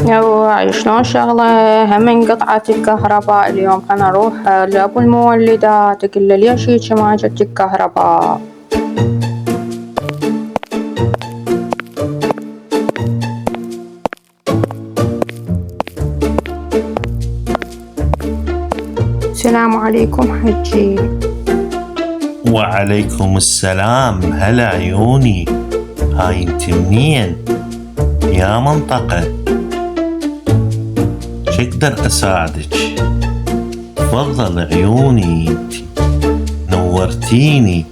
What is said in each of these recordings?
يلا شلون شغلة هم انقطعت الكهرباء اليوم. خلنا نروح لأبو المولدات أقول له ليش هيجي ما جت الكهرباء. السلام عليكم حجي. وعليكم السلام. هلا عيوني، هاي انت منين يا منطقة؟ شقدر اساعدك؟ تفضل عيوني، انت نورتيني،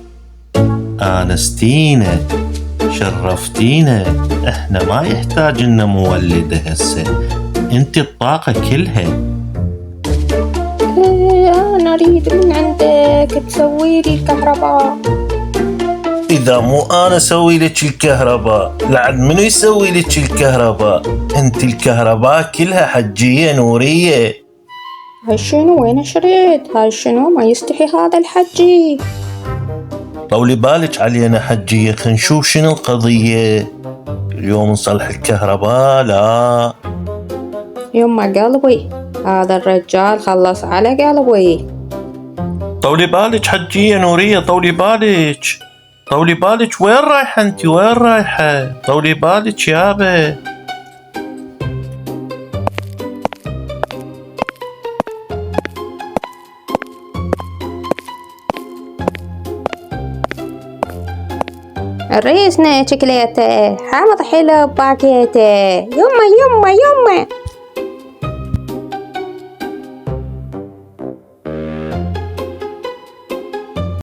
آنستينا، شرفتينا. احنا ما يحتاج لنا مولدة هسه، انت الطاقة كلها. أنا أريد من عندك تسويلي الكهرباء. إذا مو أنا أسوي لك الكهرباء لعد منو يسوي لك الكهرباء؟ أنت الكهرباء كلها حجية نورية. هاي شنو؟ وين شريت؟ هاي شنو؟ ما يستحي هذا الحجي. طولي بالك علينا حجية، خلينا نشوف شنو القضية. اليوم نصلح الكهرباء؟ لا يما قلبي، هذا الرجال خلص على قلبي. طولي بالك حجية نورية، طولي بالك، طولي بالك. وين رايحة انت؟ وين رايحة؟ طولي بالك يابا. الريسنا شكليته حامض حلو باكيته. يما يما يما